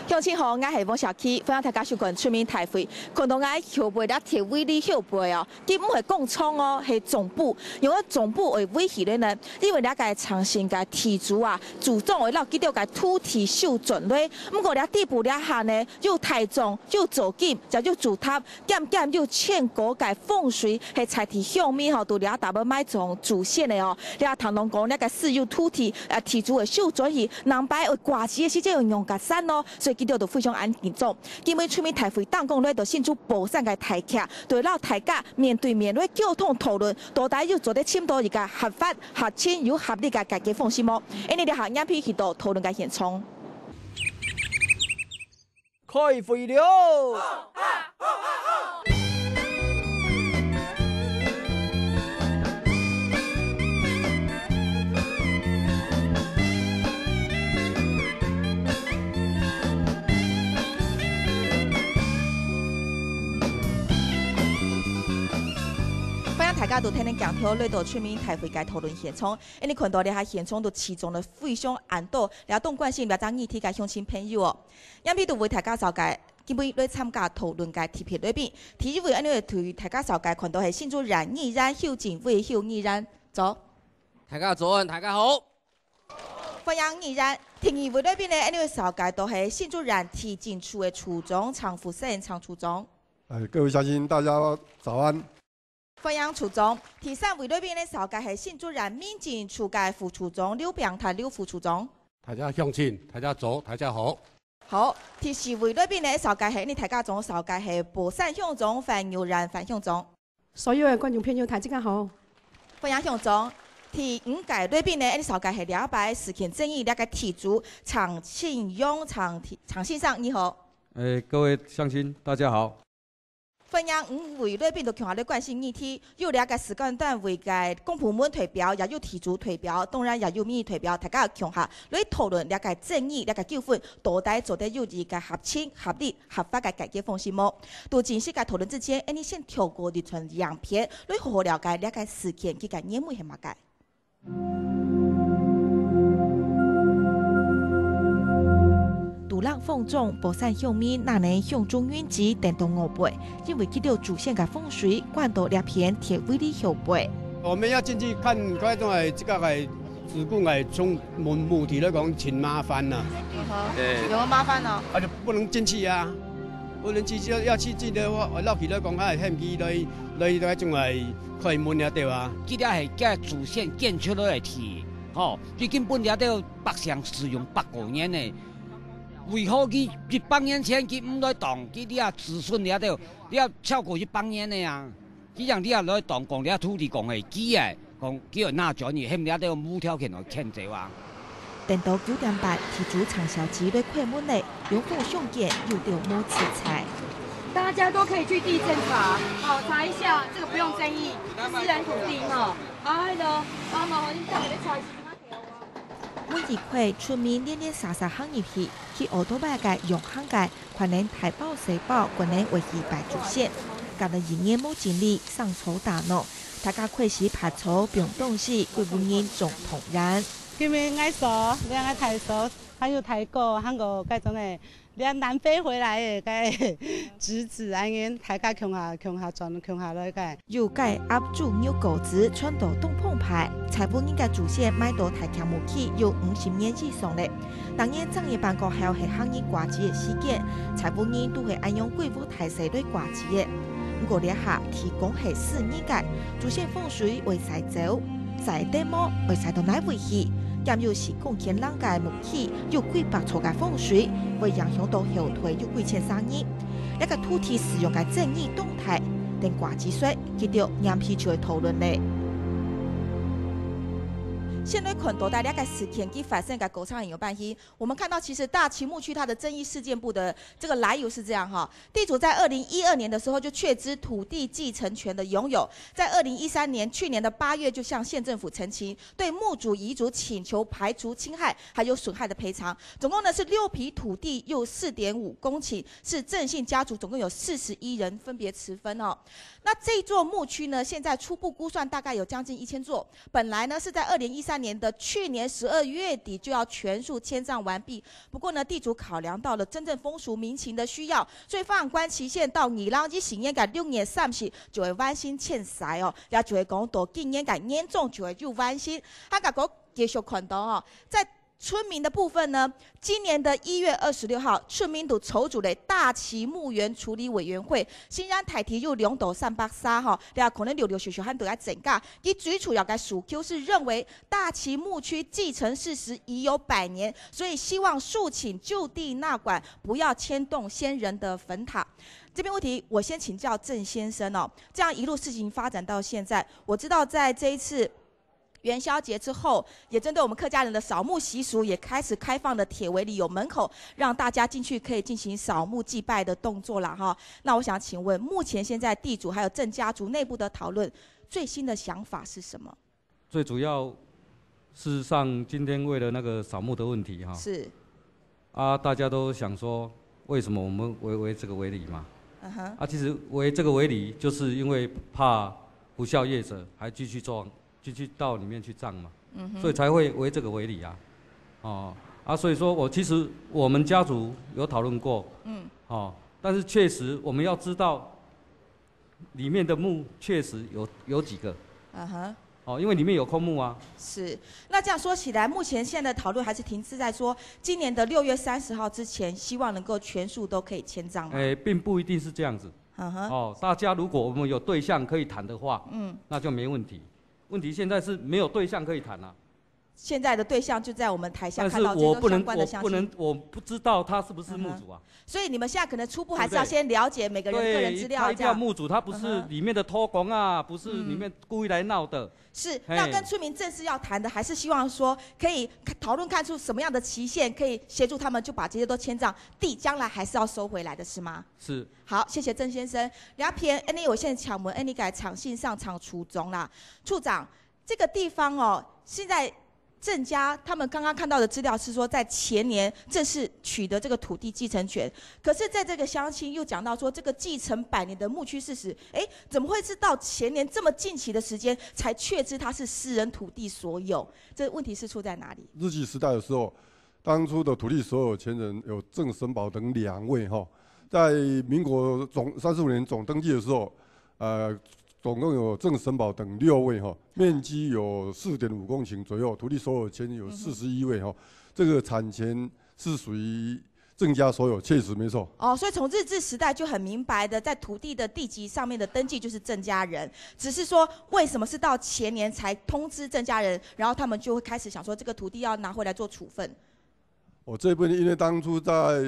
乡亲好，我是王小琪，分享大家收看出名台会。看到我后背咧铁威力后背哦，根本系讲冲哦，系总部用个总部为威胁咧呢，因为了解长线个体足啊，主动为了记到个土体秀准咧，不过了地步了下呢，又太重又走近，就又主塔，渐又欠果改风水，系采体向面吼，都了打不买种主线的哦，了唐龙讲那个四有土体体足的秀准是南摆为挂起的时间用个山哦，所以记到都非常安严重。因为出面台会当讲咧，就献出部散个台客，对老大家面对面咧沟通讨论，到底要做得深度一个合法、合情又合理个改革方式么？因为咧下眼皮去到讨论个现场。开会了！大家都听恁讲条来到出面台会个讨论现场，因为看到咧下现场都其中的非常安多，了东关心了张议题个乡亲朋友哦，杨批都为大家召开，基本来参加讨论个提评里边，提议为安尼对大家召开看到系新竹染疫染后警卫后疫染走。大家早安，大家好。欢迎疫染，提议为里边咧安尼召开都系新竹染体检处的处长常福生常处长。各位乡亲，大家早安。欢迎处长，第三位里边咧召开系新竹染民警处嘅副处长刘炳泰刘副处长。大家乡亲，大家早，大家好。好，第四位里边咧召开系你大家总召开系博山乡长范友然范乡长。所有的观众朋友，大家好。欢迎乡长。第五届里边咧，你召开系了解事件争议那个题主常庆勇常先生，你好。各位乡亲，大家好。欢迎五位里边都强下咧关心议题，有了解时间段为个公部门退表，也有题主退表，当然也有民意退表，大家强下来讨论了解争议、了解纠纷，到底做得有一个合情、合理、合法嘅改革方式么？都正式嘅讨论之前，你先跳过一串样片，来好好了解事件佢嘅内幕系乜嘅。独浪放纵，博散向面，那年向中运级电动五倍，因为见到主线嘅风水，灌到两片铁威力后背。我们要进去看，嗰种系这个系事故系从目的来讲，挺麻烦啦。有冇麻烦呢？就不能进去啊，不能进去要去进的话，落去来讲，还系险机来嗰种系开门了对啊。这个系叫主线建出来的铁，吼，最根本了都北上使用8-5年的。为何佢100年前佢唔来动，佢你啊子孙了都你要超过100年的呀？佢让你啊来动，讲你啊土地讲系基嘅，讲叫那转移，hem了都无条件来欠债啊。等到9点半，题主长小吉对快门内有否凶件又丢摸吃菜。大家都可以去地震查，好查一下，这个不用争议，私人土地哈。哎咯，麻烦你带我来查一下。每一块出面连沙行入去，去奥多拜嘅用行界，可能台胞社保，可能为一摆主线。搞得营业冇精力上筹打闹，大家开始拍筹并东西，贵妇人总统然。因为爱说，两个台说，还有泰国、韩国嗰种诶，两南非回来诶，个侄子安尼，大家穷下转穷下来个。有介 up 主牛狗子穿到东碰牌，财务应该主线买到台强木器有50年以上嘞。当然，商业办公还有系行业挂机的事件，财务人都会按用贵妇体制来挂机的。不过呢下提供系4年界，主线风水为晒走，晒地么为晒到哪位去？兼又是贡献人家木器，有几百错嘅风水，会影响到后退有几千生意。一个土地使用嘅正义动态，等挂机水，记到眼皮就会讨论嘞。现在看到大家个事件跟发生个狗场有关系，我们看到其实大旗木区它的争议事件部的这个来由是这样哈，地主在2012年的时候就确知土地继承权的拥有，在2013年去年的8月就向县政府陈情，对墓主遗嘱请求排除侵害还有损害的赔偿，总共呢是6批土地又4.5公顷，是郑姓家族总共有41人分别持分哦。那这座墓区呢，现在初步估算大概有将近1000座，本来呢是在2013年的去年12月底就要全数迁葬完毕。不过呢，地主考量到了真正风俗民情的需要，所以放宽期限到2024年6月30就会完成迁徙哦，也就会讲到今年年中就会就完成。他讲继续看到哦，在村民的部分呢，今年的1月26号，村民都筹组了大旗墓园处理委员会，虽然台提入2度330吼，然后可能陆续很都要整改。伊最主要的诉求是认为大旗墓区继承事实已有100年，所以希望诉请就地纳管，不要牵动先人的坟塔。这边问题，我先请教郑先生哦。这样一路事情发展到现在，我知道在这一次元宵节之后，也针对我们客家人的扫墓习俗，也开始开放的铁围里有门口，让大家进去可以进行扫墓祭拜的动作啦哈。那我想请问，目前现在地主还有郑家族内部的讨论，最新的想法是什么？最主要，事实上今天为了那个扫墓的问题哈，是大家都想说，为什么我们围这个围篱嘛？其实围这个围篱，就是因为怕不孝业者还继续到里面去葬嘛，所以才会围这个围篱啊。所以说其实我们家族有讨论过，但是确实我们要知道里面的墓确实有几个，因为里面有空墓啊。是，那这样说起来，目前现在的讨论还是停滞在说，今年的6月30号之前，希望能够全数都可以迁葬吗？并不一定是这样子。大家如果我们有对象可以谈的话，那就没问题。问题现在是没有对象可以谈啊。现在的对象就在我们台下看到这个相关的详情。我不知道他是不是墓主啊。所以你们现在可能初步还是要先了解每个人个人资料，他一定要墓主，他不是里面的偷工啊，不是里面故意来闹的。是，那跟村民正式要谈的，还是希望说可以讨论看出什么样的期限，可以协助他们就把这些都迁葬，地将来还是要收回来的，是吗？是。好，谢谢郑先生。两篇，我现在抢问，你改场信上场处中啦，处长，这个地方哦，现在郑家他们刚刚看到的资料是说，在前年正式取得这个土地继承权，可是在这个乡亲又讲到说，这个继承100年的墓区事实，怎么会是到前年这么近期的时间才确知它是私人土地所有？这问题是出在哪里？日据时代的时候，当初的土地所有权人有郑神宝等2位哈，在民国35年总登记的时候，总共有郑神宝等6位哈，面积有4.5公顷左右，土地所有权有41位哈，这个产权是属于郑家所有，确实没错。所以从日治时代就很明白的，在土地的地籍上面的登记就是郑家人，只是说为什么是到前年才通知郑家人，然后他们就会开始想说这个土地要拿回来做处分。这部分因为当初在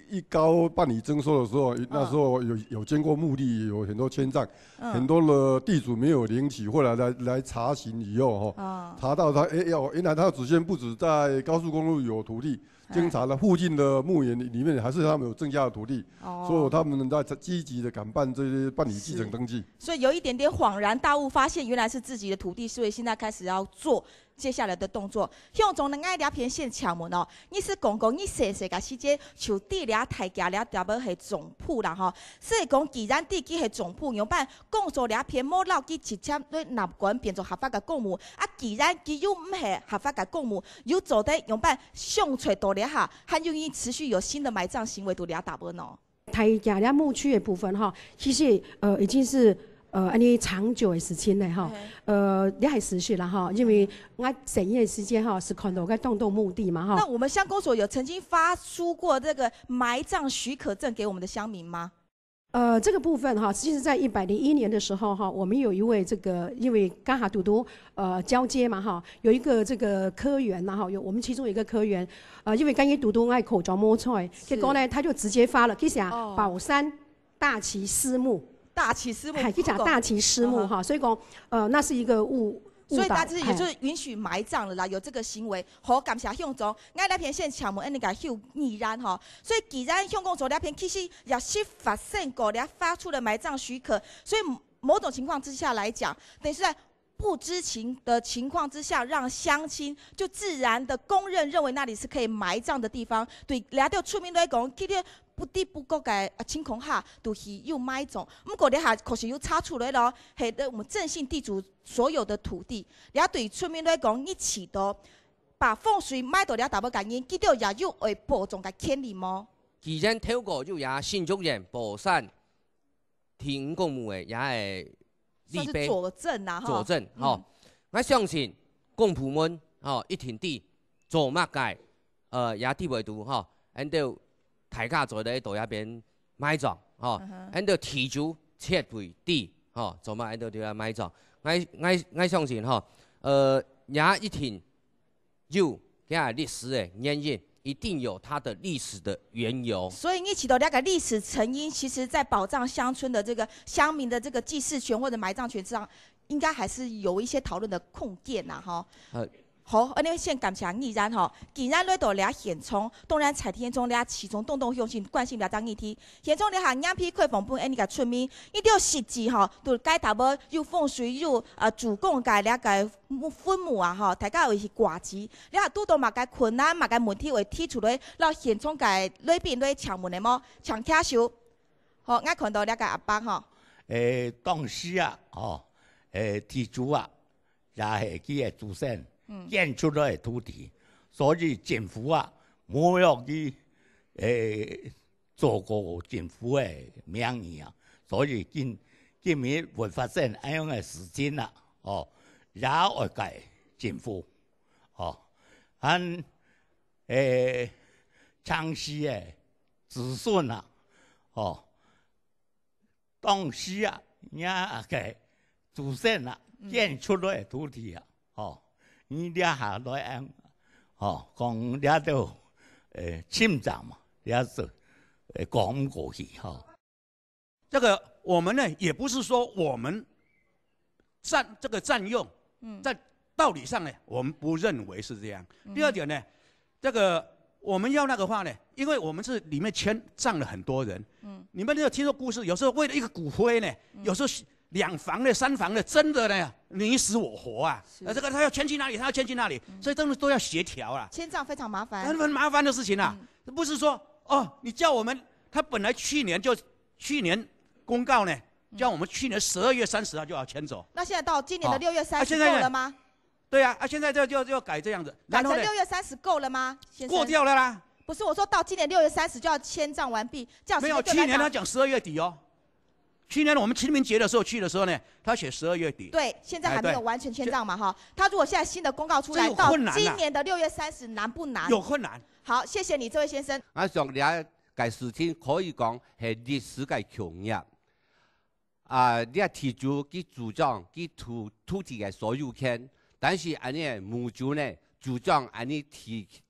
一高办理征收的时候，那时候有经过墓地，有很多迁葬，很多的地主没有领取，后来来查询以后查到他原来他的祖先不止在高速公路有土地，经查了附近的墓园里面还是他们有郑家的土地，所以他们在积极的敢办这些办理继承登记。所以有一点点恍然大悟，发现原来是自己的土地，所以现在开始要做接下来的动作。向总能爱俩偏线抢门哦，你是公公，你细细个时间像地俩台家俩特别系总铺啦吼。所以讲，既然地基系总铺，用办公所俩偏冇落去直接对纳管变做合法嘅公墓，既然佢又唔系合法嘅公墓，又做得用办上垂多俩下，还愿意持续有新的埋葬行为，都俩打不喏。台家俩墓区的部分哈，其实已经是。安尼长久的事情嘞哈，你还持续啦哈，因为我整夜时间哈是看到个动墓地嘛哈。那我们乡公所有曾经发出过这个埋葬许可证给我们的乡民吗？这个部分哈，其实在101年的时候哈，我们有一位这个，因为刚好嘟嘟交接嘛哈，有一个这个科员呐哈，有我们其中有一个科员，因为刚才嘟嘟爱口罩摸出来，结果呢他就直接发了，去写宝山大旗私墓。大旗私墓，可以讲大旗私墓哈，所以讲那是一个误导，所以大致也就是允许埋葬了啦，有这个行为。好，感谢向总，我那篇先抢门，你个休毅然哈。所以既然向公所那篇其实也是发生过，发出了埋葬许可，所以某种情况之下来讲，等于是在不知情的情况之下，让乡亲就自然的公认认为那里是可以埋葬的地方。对，掠到村民来讲，去了不地不够嘅清空下，都是又埋葬。不过你下确实有查出来咯，系的我们郑姓地主所有的土地，掠对村民来讲，一起都把风水埋到了大不原因，记到也有会播种嘅牵连么？既然透过就也新竹人宝山天公墓嘅也系。算是佐证啊，佐证吼，我相信公仆们吼一田地做乜嘅，也啲袂到吼，按照大家做咧到一边埋葬吼，按照地主撤回地吼，做乜按照啲埋葬，我相信吼，也一田有嘅历史嘅原因。一定有它的历史的缘由，所以一起到那个历史成因，其实在保障乡村的这个乡民的这个祭祀权或者埋葬权上，应该还是有一些讨论的空间呐，哈。好，安尼先感谢议然吼，既然来到俩现场，当然彩天中俩其中动动用心关心俩张议题，现场俩下两批开放本安尼个村民，一定要实际吼，都解答无有风水有主供界俩个分母啊吼，大家会是挂机，俩拄到嘛个困难嘛个问题会提出来，让现场界里边来抢问的么，抢听手。好，我看到俩个阿伯吼。当时啊，地主啊，也系佢嘅祖先。建出来的土地，所以政府啊，冇要去做过政府的名义啊，所以今日会发生咁样嘅事情啦，也会改政府，长期嘅子孙啊，当时啊，也嘅祖先啊，建出来的土地啊，你俩下来按，讲俩都侵占嘛，俩是讲不过去哈。这个我们呢，也不是说我们占用，在道理上呢，我们不认为是这样。第二点呢，这个我们要那个话呢，因为我们是里面葬了很多人，你们有听说故事，有时候为了一个骨灰呢，有时候。2房的、3房的，真的呢，你死我活啊！这个他要迁去哪里，他要迁去哪里，所以真的都要协调啊。迁葬非常麻烦，很麻烦的事情啊，不是说你叫我们，他本来去年公告呢，叫我们去年12月30号就要迁走。那现在到今年的6月30够了吗？对啊，现在就要改这样子。改成6月30够了吗？先生过掉了啦。不是，我说到今年6月30就要迁葬完毕，这样没有，去年他讲12月底哦。去年我们清明节的时候去的时候呢，他写12月底。对，现在还没有完全迁葬嘛哈。他如果现在新的公告出来，到今年的6月30难不难？有困难。好，谢谢你，这位先生。我想了解事情可以讲是历史嘅强弱。你提出佢主張佢土地嘅所有權，但是安尼墓主呢主張安尼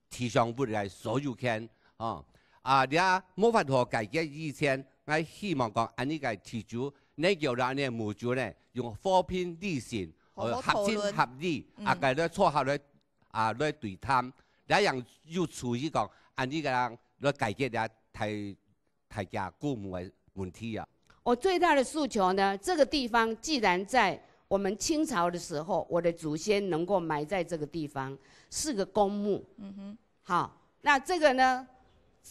地上物嘅所有權。你冇法度解決以前。我希望講，安呢個地主，你叫人呢墓主呢，用和平理性、合情合理，個咧撮合咧來對談，這樣要處理講，安呢個人來解決咧大家公墓嘅問題啊。我最大的訴求呢，這個地方既然在我們清朝的時候，我的祖先能夠埋在這個地方，是個公墓。好，那這個呢，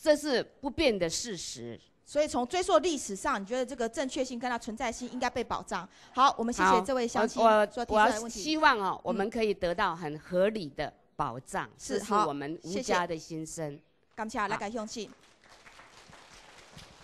這是不變的事實。所以从追溯历史上，你觉得这个正确性跟它存在性应该被保障。好，我们谢谢这位乡亲所提出来的问题。希望我们可以得到很合理的保障，这是我们吴家的心声。感谢大家乡亲。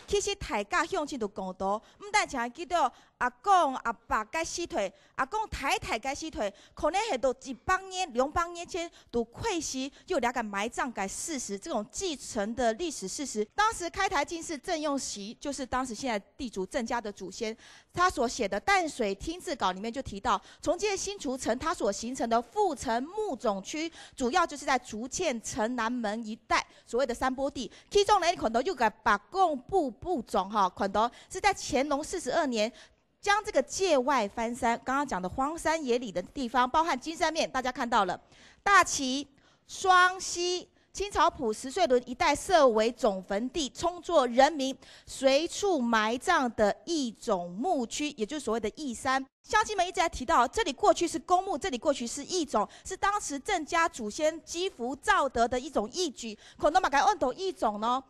其实大家乡亲就讲到，唔但只系记到阿公阿爸该死退，阿公太太该死退，可能系到100年、200年前都溃袭，又了解埋葬改事实，这种继承的历史事实。当时开台进士郑用锡，就是当时现在地主郑家的祖先，他所写的淡水听字稿里面就提到，重建新竹城它所形成的副城墓种区，主要就是在竹堑城南门一带所谓的山坡地，其中呢，可能又改把贡部种可能是在乾隆42年。将这个界外翻山，刚刚讲的荒山野岭的地方，包含金山面，大家看到了大旗、双溪、清朝普石穗仑一带设为总坟地，充作人民随处埋葬的一种墓区，也就是所谓的义山。乡亲们一直在提到，这里过去是公墓，这里过去是义冢，是当时郑家祖先积福造德的一种义举。可能马该问懂义冢呢？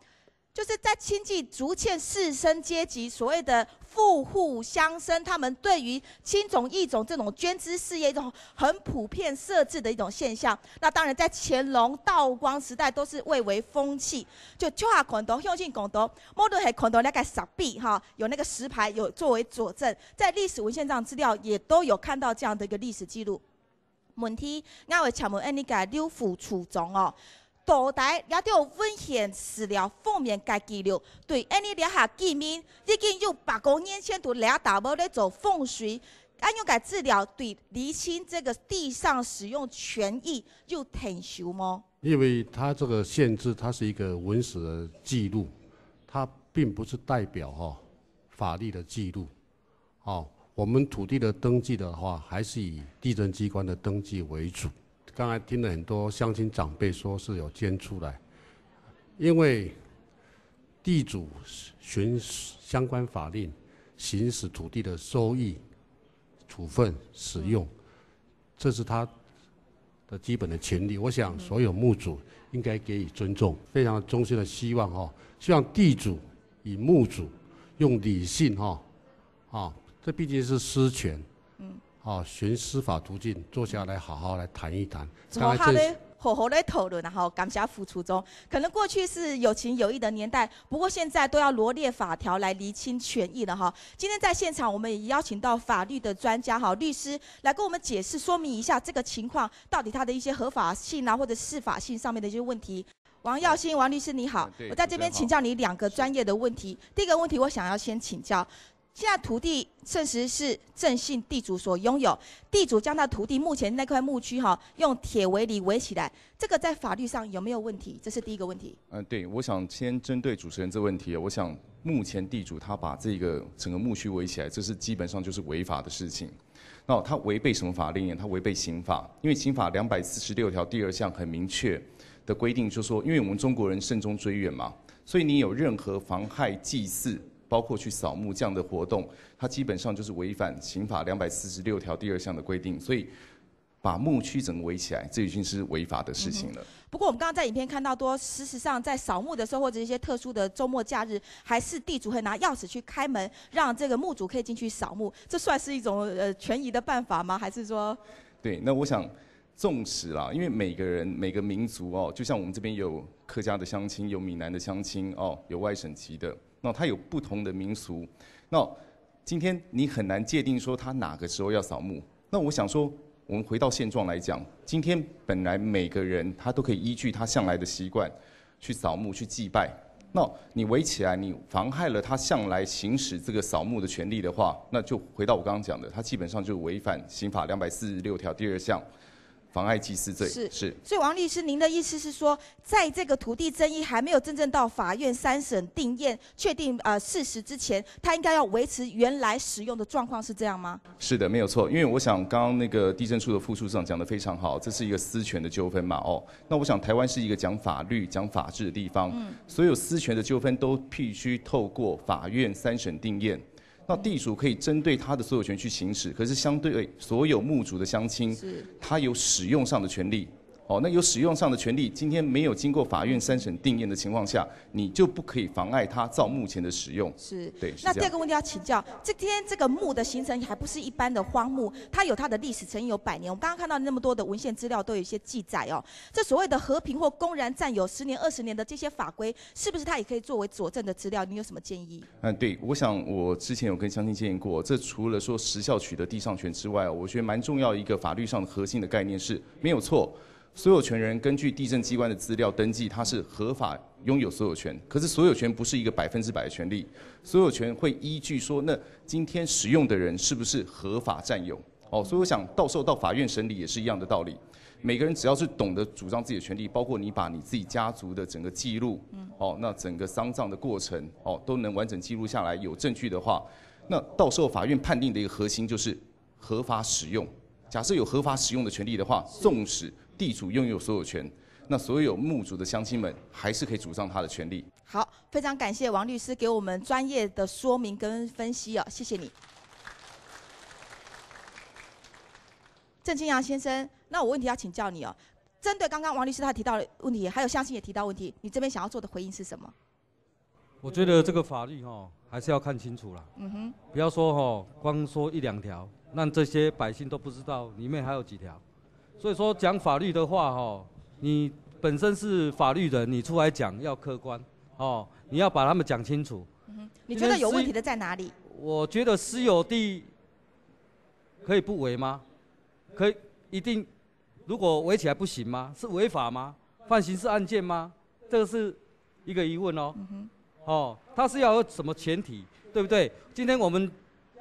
就是在清祭竹堑士绅阶级所谓的富户乡绅，他们对于亲种义种这种捐资事业一种很普遍设置的一种现象。那当然在乾隆、道光时代都是蔚为风气。就秋下孔斗、向庆孔斗，莫论系孔斗那个石壁哈，有那个石牌有作为佐证，在历史文献上资料也都有看到这样的一个历史记录。问题，我会请问安尼个刘府处长哦。古代也都有文献史料方面嘅记录，对安尼了下见面，已经有800年前都俩大部咧做风水，按用嘅资料对厘清这个地上使用权益有挺熟吗？因为它这个限制，它是一个文史的记录，它并不是代表法律的记录。我们土地的登记的话，还是以地政机关的登记为主。刚才听了很多乡亲长辈说是有捐出来，因为地主循相关法令行使土地的收益、处分、使用，这是他的基本的权利。我想所有墓主应该给予尊重，非常衷心的希望希望地主与墓主用理性这毕竟是私权。循司法途径坐下来好好来谈一谈。好好的好好的讨论，然后感谢副处长。可能过去是有情有义的年代，不过现在都要罗列法条来厘清权益了哈。今天在现场，我们也邀请到法律的专家律师来跟我们解释说明一下这个情况到底它的一些合法性或者司法性上面的一些问题。王耀新王律师你好，我在这边请教你2个专业的问题。第一个问题我想要先请教。现在土地证实是郑姓地主所拥有，地主将他土地目前那块墓区用铁围篱围起来，这个在法律上有没有问题？这是第一个问题。对，我想先针对主持人这问题，我想目前地主他把这个整个墓区围起来，这是基本上就是违法的事情。那他违背什么法令呢？他违背刑法，因为刑法246条第2项很明确的规定，就是说，因为我们中国人慎终追远嘛，所以你有任何妨害祭祀，包括去扫墓这样的活动，它基本上就是违反刑法246条第2项的规定，所以把墓区整个围起来，这已经是违法的事情了。不过我们刚刚在影片看到多，事实上在扫墓的时候或者一些特殊的周末假日，还是地主会拿钥匙去开门，让这个墓主可以进去扫墓，这算是一种权宜的办法吗？还是说？对，那我想。纵使啦，因为每个人、每个民族就像我们这边有客家的乡亲，有闽南的乡亲有外省籍的，那他有不同的民俗。那今天你很难界定说他哪个时候要扫墓。那我想说，我们回到现状来讲，今天本来每个人他都可以依据他向来的习惯去扫墓、去祭拜。那你围起来，你妨害了他向来行使这个扫墓的权利的话，那就回到我刚刚讲的，他基本上就违反刑法246条第2项。妨碍祭祀罪是，所以王律师，您的意思是说，在这个土地争议还没有真正到法院3审定验确定事实之前，他应该要维持原来使用的状况，是这样吗？是的，没有错。因为我想刚刚那个地政处的副处长讲得非常好，这是一个私权的纠纷嘛那我想台湾是一个讲法律、讲法治的地方，所有私权的纠纷都必须透过法院3审定验。那地主可以针对他的所有权去行使，可是相对所有墓主的乡亲，他有使用上的权利。那有使用上的权利，今天没有经过法院3审定验的情况下，你就不可以妨碍他照目前的使用。是，对。那第二个问题要请教，今天这个墓的形成还不是一般的荒墓，它有它的历史成有100年。我们刚刚看到那么多的文献资料都有一些记载这所谓的和平或公然占有10年、20年的这些法规，是不是它也可以作为佐证的资料？你有什么建议？对，我想我之前有跟乡亲建议过，这除了说时效取得地上权之外，我觉得蛮重要一个法律上的核心的概念是，没有错。所有权人根据地政机关的资料登记，他是合法拥有所有权。可是所有权不是一个100%的权利，所有权会依据说，那今天使用的人是不是合法占有？所以我想到时候到法院审理也是一样的道理。每个人只要是懂得主张自己的权利，包括你把你自己家族的整个记录，那整个丧葬的过程，都能完整记录下来，有证据的话，那到时候法院判定的一个核心就是合法使用。假设有合法使用的权利的话，纵使地主拥有所有权，那所有墓主的乡亲们还是可以主张他的权利。好，非常感谢王律师给我们专业的说明跟分析哦，谢谢你。郑清扬先生，那我问题要请教你哦，针对刚刚王律师他提到的问题，还有乡亲也提到问题，你这边想要做的回应是什么？我觉得这个法律还是要看清楚啦。不要说光说1、2条，让这些百姓都不知道里面还有几条。所以说讲法律的话你本身是法律人，你出来讲要客观你要把他们讲清楚。你觉得有问题的在哪里？我觉得私有地可以不围吗？可以一定，如果围起来不行吗？是违法吗？犯刑事案件吗？这个是一个疑问它是要有什么前提，对不对？今天我们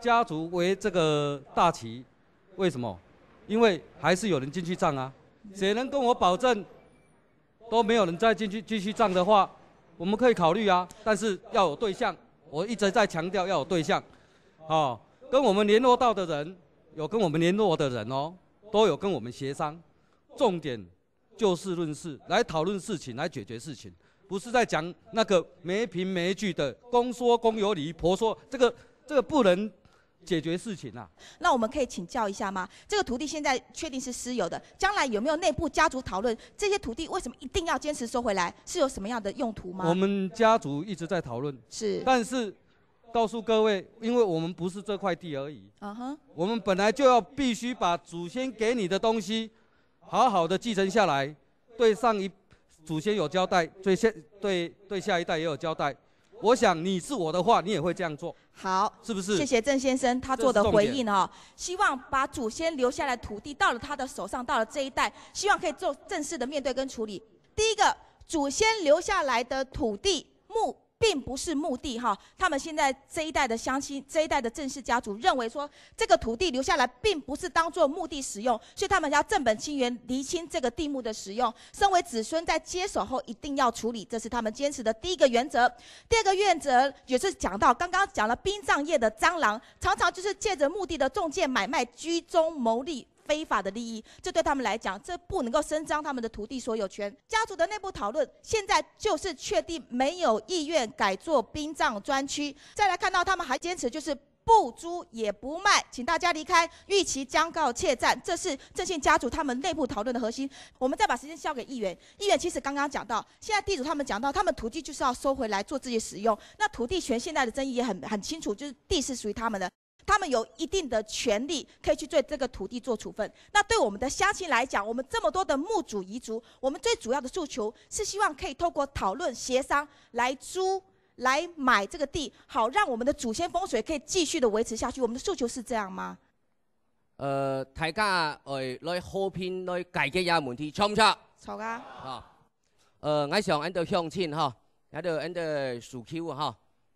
家族围这个大旗，为什么？因为还是有人进去葬啊。谁能跟我保证都没有人再进去继续葬的话，我们可以考虑啊，但是要有对象。我一直在强调要有对象，跟我们联络到的人，有跟我们联络的人都有跟我们协商，重点就事论事，来讨论事情，来解决事情，不是在讲那个没凭没据的公说公有理，婆说这个不能解决事情啊。那我们可以请教一下吗？这个土地现在确定是私有的，将来有没有内部家族讨论这些土地为什么一定要坚持收回来？是有什么样的用途吗？我们家族一直在讨论，但是告诉各位，因为我们不是这块地而已，我们本来就要必须把祖先给你的东西好好的继承下来，对上一祖先有交代，对下一代也有交代。我想你是我的话，你也会这样做。好，是不是？谢谢郑先生他做的回应希望把祖先留下来的土地到了他的手上，到了这一代，希望可以做正式的面对跟处理。第一个，祖先留下来的土地并不是墓地他们现在这一代的乡亲，这一代的郑氏家族认为说，这个土地留下来并不是当做墓地使用，所以他们要正本清源，厘清这个地目的使用。身为子孙在接手后一定要处理，这是他们坚持的第一个原则。第二个原则也是讲到刚刚讲了殡葬业的蟑螂，常常就是借着墓地的中介买卖居中牟利。非法的利益，这对他们来讲，这不能够伸张他们的土地所有权。家族的内部讨论，现在就是确定没有意愿改做殡葬专区。再来看到他们还坚持就是不租也不卖，请大家离开，预期将告怯战，这是郑姓家族他们内部讨论的核心。我们再把时间交给议员，议员其实刚刚讲到，现在地主他们讲到，他们土地就是要收回来做自己使用。那土地权现在的争议也很清楚，就是地是属于他们的。他们有一定的权利可以去对这个土地做处分。那对我们的乡亲来讲，我们这么多的墓主遗族，我们最主要的诉求是希望可以透过讨论协商来租、来买这个地，好让我们的祖先风水可以继续的维持下去。我们的诉求是这样吗？大家来和平来解决下问题，错唔错？错啊！我想按照乡亲按照诉求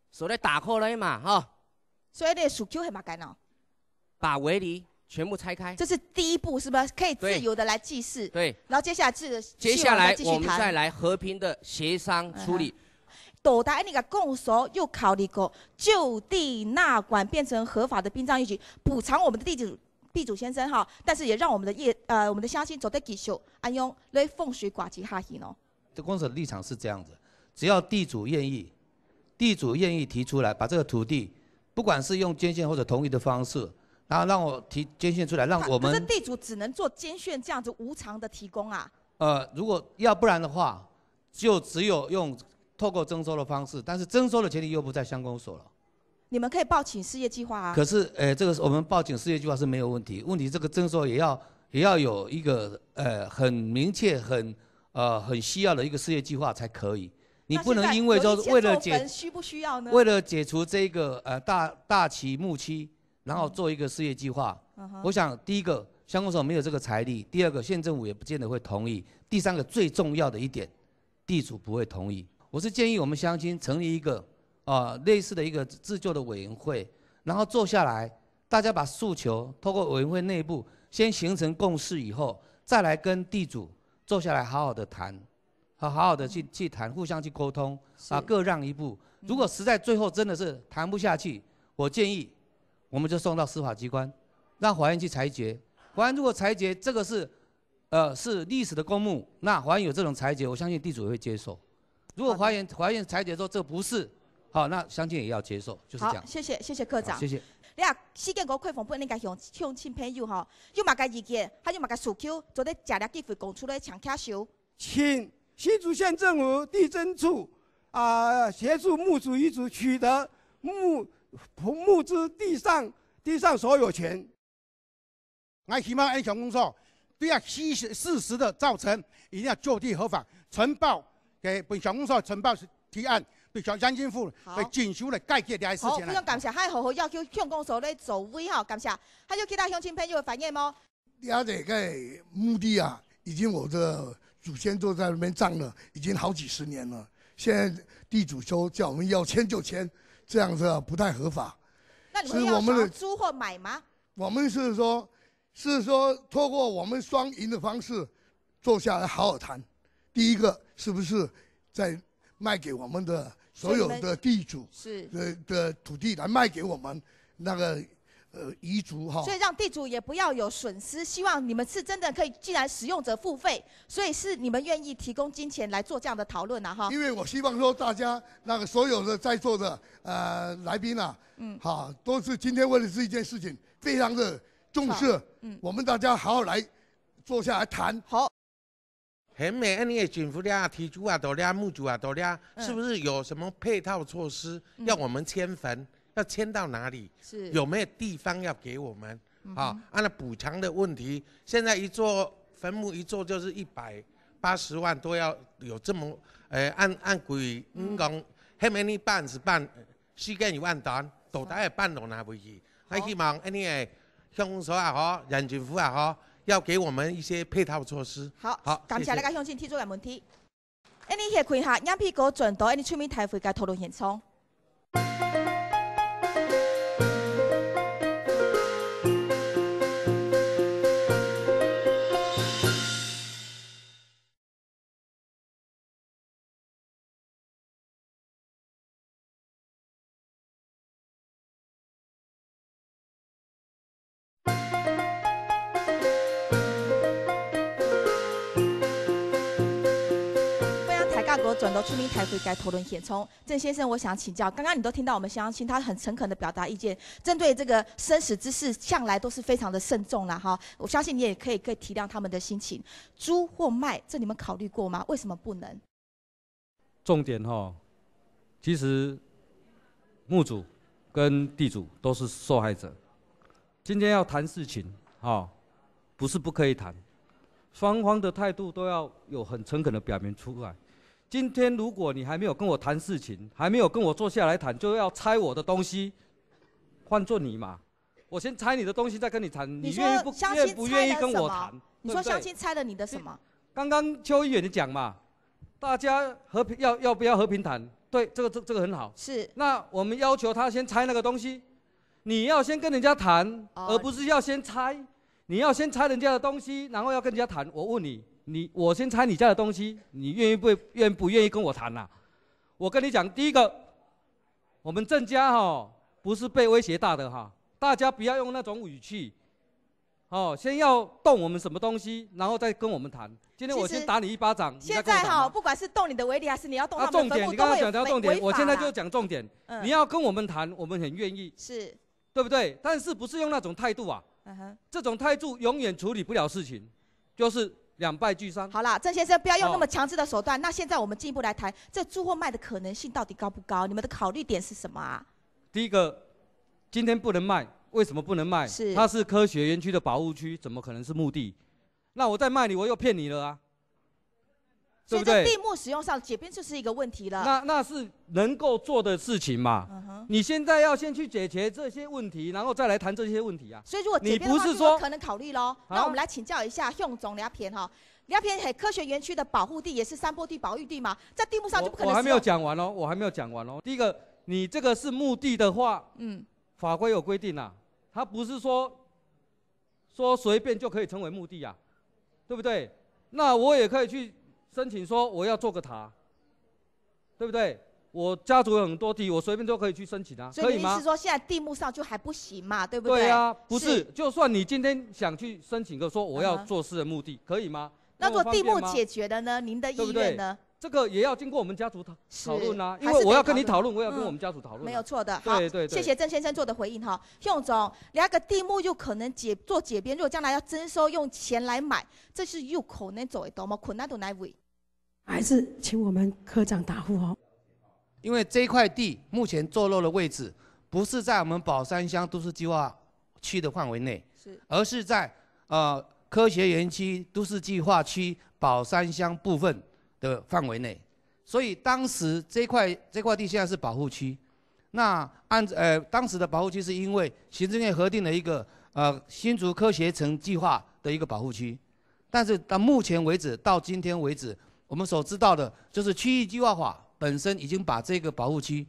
所以打开来嘛所以你的诉求很麻烦把围篱全部拆开，这是第一步，是不是？可以自由的来祭祀。对。然后接下来我们再来和平的协商处理。斗台那个共所又考虑过就地纳管变成合法的殡葬业局，补偿我们的地主先生但是也让我们的乡亲走得继续安用来风水寡吉下去喏。这公所的立场是这样子，只要地主愿意提出来，把这个土地。不管是用捐献或者同意的方式，然后让我提捐献出来，让我们。可是地主只能做捐献这样子无偿的提供啊。如果要不然的话，就只有用透过征收的方式，但是征收的前提又不在乡公所了。你们可以报请事业计划啊。可是这个我们报请事业计划是没有问题，问题这个征收也要有一个很明确很需要的一个事业计划才可以。你不能因为说为了解除这个大旗墓期，然后做一个事业计划。我想第一个乡公所没有这个财力，第二个县政府也不见得会同意，第三个最重要的一点，地主不会同意。我是建议我们乡亲成立一个类似的一个自救的委员会，然后坐下来，大家把诉求透过委员会内部先形成共识以后，再来跟地主坐下来好好的谈。好好的去谈，互相去沟通各让一步。如果实在最后真的是谈不下去，我建议我们就送到司法机关，让法院去裁决。法院如果裁决这个是是历史的公墓，那法院有这种裁决，我相信地主也会接受。如果法院裁决说这不是，好，那相信也要接受，就是这样。好，谢谢科长。谢谢。你啊，四建国开放本应该向亲朋友吼，又嘛个意见，还有嘛个诉求，做咧食了机会讲出来抢卡收。请新竹县政府地政处协助墓主遗族取得墓之地上所有权。我希望安乡公所不要事实的造成，一定要就地合法呈报给本乡公所呈报提案。对小乡亲府来进修来解决这些事情。好，非常感谢，还好好要求乡公所来做位哈，感谢。还有其他乡亲朋友的反应吗？了解个墓地啊，已经我的祖先都在那边葬了，已经好几十年了。现在地主说叫我们要迁就迁，这样子不太合法。那你们要想租或买吗？我们是说透过我们双赢的方式坐下来好好谈。第一个是不是在卖给我们的所有的地主的土地来卖给我们那个遗族哈，所以让地主也不要有损失。希望你们是真的可以，既然使用者付费，所以是你们愿意提供金钱来做这样的讨论啊哈。因为我希望说大家那个所有的在座的来宾啊，好，都是今天为了这一件事情非常的重视，我们大家好好来坐下来谈。好。很美，你的政府啦、地主啊、到啦、墓主啊、到啦，是不是有什么配套措施要我们迁坟？要迁到哪里？是有没有地方要给我们？那补偿的问题，现在一座坟墓一座就是180万，都要有这么按规讲，迄么你办是办4件1万单，到底会办到哪位去？我希望你的乡公所也好，县政府也好。要给我们一些配套措施。好，感谢大家乡亲提出的问题。你可以看下眼皮哥转到你出面台会嘅讨论现场。转到出面台会该讨论现场，郑先生，我想请教，刚刚你都听到我们乡亲他很诚恳的表达意见，针对这个生死之事，向来都是非常的慎重啦哈。我相信你也可以体谅他们的心情。租或卖，这你们考虑过吗？为什么不能？重点其实墓主跟地主都是受害者。今天要谈事情不是不可以谈，双方的态度都要有很诚恳的表明出来。今天如果你还没有跟我谈事情，还没有跟我坐下来谈，就要拆我的东西，换做你嘛，我先拆你的东西再跟你谈，你愿不愿意跟我谈？你说乡亲拆了你的什么？刚刚邱议员你讲嘛，大家和平要不要和平谈？对，这个很好。是。那我们要求他先拆那个东西，你要先跟人家谈，而不是要先拆。你要先拆人家的东西，然后要跟人家谈。我问你。我先拆你家的东西，你愿不愿意跟我谈啊？我跟你讲，第一个，我们郑家不是被威胁大的大家不要用那种语气，先要动我们什么东西，然后再跟我们谈。今天我先打你一巴掌，现在不管是动你的威力，还是你要动他们的坟墓，你刚刚讲到重点，我现在就讲重点。你要跟我们谈，我们很愿意，是，对不对？但是不是用那种态度啊？这种态度永远处理不了事情，就是两败俱伤。好了，郑先生，不要用那么强制的手段。那现在我们进一步来谈，这租或卖的可能性到底高不高？你们的考虑点是什么啊？第一个，今天不能卖，为什么不能卖？它是科学园区的保护区，怎么可能是墓地？那我再卖你，我又骗你了啊，对不对？所以这地目使用上解编就是一个问题了。那是能够做的事情嘛。你现在要先去解决这些问题，然后再来谈这些问题啊。所以如果解编的话，就有可能考虑咯。那我们来请教一下向总两片两片科学园区的保护地，也是山坡地保育地嘛，在地目上就不可能。我还没有讲完哦，第一个，你这个是墓地的话，法规有规定啊，它不是说随便就可以成为墓地啊，对不对？那我也可以去申请说我要做个塔，对不对？我家族有很多地，我随便都可以去申请啊，所以你意思是说，现在地目上就还不行嘛，对不对？对啊，不是，就算你今天想去申请说我要做私人墓地，可以吗？那做地目解决的呢？您的意愿呢？这个也要经过我们家族讨论啊，因为我要跟你讨论，我也要跟我们家族讨论。没有错的。好，谢谢郑先生做的回应哈。用总，两个地目又可能做解编，如果将来要征收用钱来买，这是有可能做得到吗？困难度哪位？还是请我们科长答复哦。因为这块地目前坐落的位置不是在我们宝山乡都市计划区的范围内，而是在科学园区都市计划区宝山乡部分的范围内，所以当时这块地现在是保护区。那当时的保护区是因为行政院核定了一个新竹科学城计划的一个保护区，但是到目前为止，到今天为止，我们所知道的就是区域计划法本身已经把这个保护区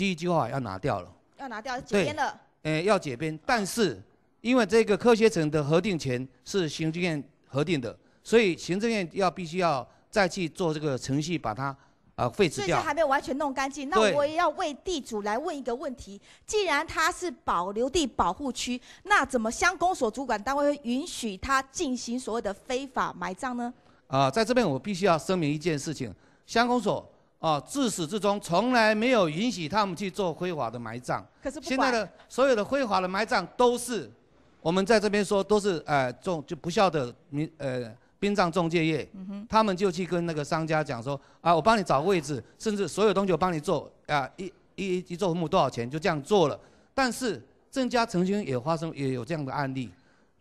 域计划法要拿掉了，要拿掉解编了。要解编，但是因为这个科学城的核定权是行政院核定的，所以行政院必须要再去做这个程序，把它废止掉。所以还没有完全弄干净。那我也要为地主来问一个问题：既然它是保留地保护区，那怎么乡公所主管单位会允许他进行所谓的非法埋葬呢？在这边我必须要声明一件事情：乡公所自始至终从来没有允许他们去做非法的埋葬。可是不管现在的所有的非法的埋葬都是我们在这边说都是就不孝的殡葬中介业，他们就去跟那个商家讲说我帮你找位置，甚至所有东西我帮你做一座坟墓多少钱，就这样做了。但是郑家曾经也有这样的案例，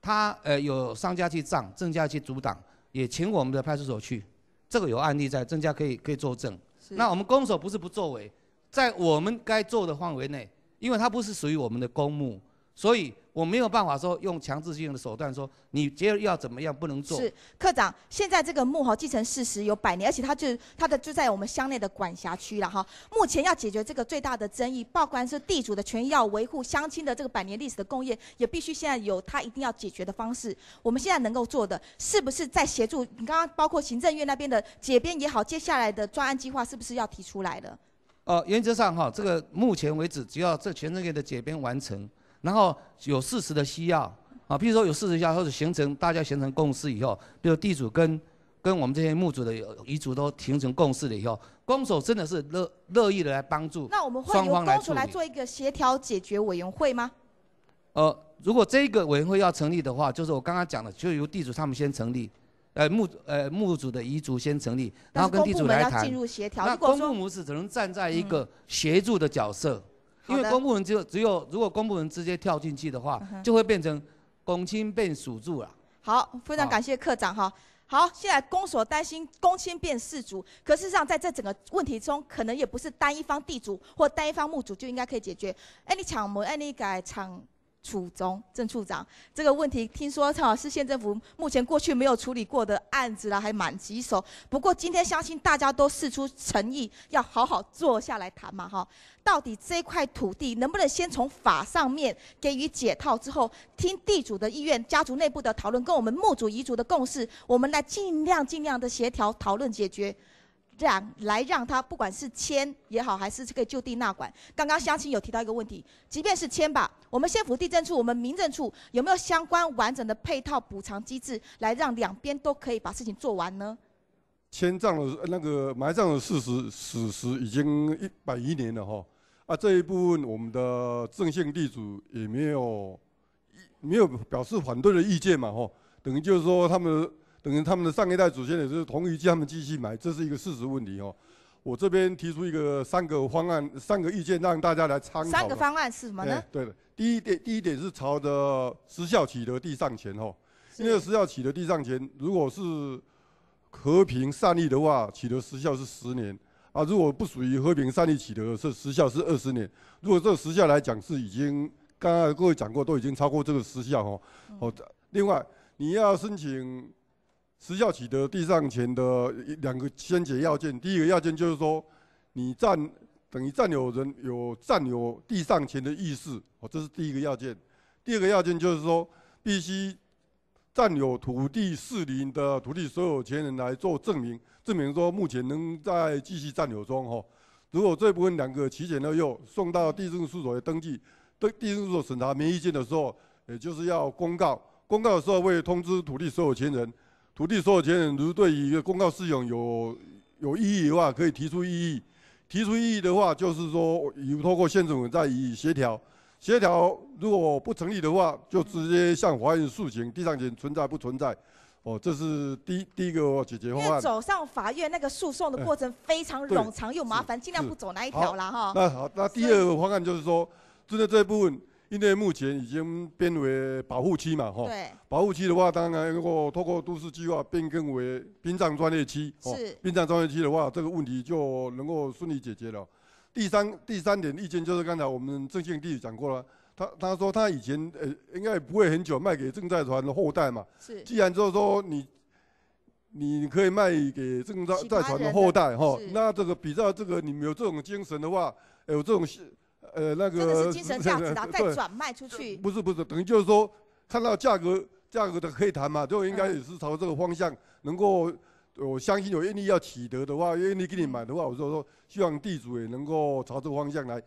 他有商家去葬，郑家去阻挡，也请我们的派出所去，这个有案例在，郑家可以作证。那我们公所不是不作为，在我们该做的范围内，因为它不是属于我们的公墓，所以我没有办法说用强制性的手段说你觉得要怎么样不能做。是科长，现在这个墓继承事实有100年，而且它就在我们乡内的管辖区了哈。目前要解决这个最大的争议，包括是地主的权益要维护，乡亲的这个100年历史的工业也必须现在有它一定要解决的方式。我们现在能够做的，是不是在协助你刚刚包括行政院那边的解编也好，接下来的专案计划是不是要提出来了？原则上这个目前为止，只要这全政院的解编完成，然后有事实的需要譬如说有事实需要或者大家形成共识以后，比如地主跟我们这些墓主的遗嘱都形成共识了以后，公所真的是乐意的来帮助。那我们会由公所来做一个协调解决委员会吗？如果这个委员会要成立的话，就是我刚刚讲的，就由地主他们先成立。墓主的遗嘱先成立，然后跟地主来谈。进入协调。那公部门只能站在一个协助的角色，因为公部门如果公部门直接跳进去的话，就会变成公亲变属主了。好，非常感谢科长哈。好，现在公所担心公亲变事主，可事实上在这整个问题中，可能也不是单一方地主或单一方墓主就应该可以解决。你抢门，你改抢。郑处长，这个问题听说是县政府目前过去没有处理过的案子了，还蛮棘手。不过今天相信大家都释出诚意，要好好坐下来谈嘛哈。到底这块土地能不能先从法上面给予解套之后，听地主的意愿、家族内部的讨论，跟我们墓主遗嘱的共识，我们来尽量的协调讨论解决。让他不管是迁也好，还是这个就地纳管。刚刚乡亲有提到一个问题，即便是迁吧，我们县府地政处、我们民政处有没有相关完整的配套补偿机制，来让两边都可以把事情做完呢？迁葬的那个埋葬的史实已经110年了哈，这一部分我们的郑姓地主也没有表示反对的意见嘛哈，等于就是说等于他们的上一代祖先也是同意叫他们继续买，这是一个事实问题哦。我这边提出3个方案、3个意见，让大家来参考。3个方案是什么呢？对的，第一点是朝着时效起的地上权哦，因为时效起的地上权，如果是和平善意的话，起的时效是10年如果不属于和平善意起的，时效是20年。如果这个时效来讲，是已经刚刚各位讲过，都已经超过这个时效另外，你要申请时效起的地上权的2个先决要件，第一个要件就是说，你等于占有人有占有地上权的意识，这是第一个要件。第二个要件就是说，必须占有土地适龄的土地所有权人来做证明说目前能在继续占有中如果这部分2个齐全而又送到地政事所来登记，地政事所审查没意见的时候，也就是要公告。公告的时候会通知土地所有权人，土地所有权人如对于一个公告事项有异议的话，可以提出异议。提出异议的话，就是说以透过县政府再以协调。协调如果不成立的话，就直接向法院诉请地上权存在不存在。这是第一个解决方案。因为走上法院那个诉讼的过程非常冗长又麻烦，尽量不走那一条啦哈。那好，那第二个方案就是说，针对这一部分，因为目前已经编为保护区嘛，对。保护区的话，当然如果透过都市计划变更为殡葬专业区，是。殡葬专业区的话，这个问题就能够顺利解决了。第三点意见就是刚才我们郑县地讲过了，他说他以前应该也不会很久卖给郑在传的后代嘛。是。既然就是说你可以卖给郑在传的后代哈，那这个比较这个你们有这种精神的话，有这种那个真的是精神价值的，再转卖出去。不是，等于就是说看到价格的可以谈嘛，就应该也是朝这个方向能够。我相信有愿意要取得的话，愿意给你买的话，我就说希望地主也能够朝这个方向来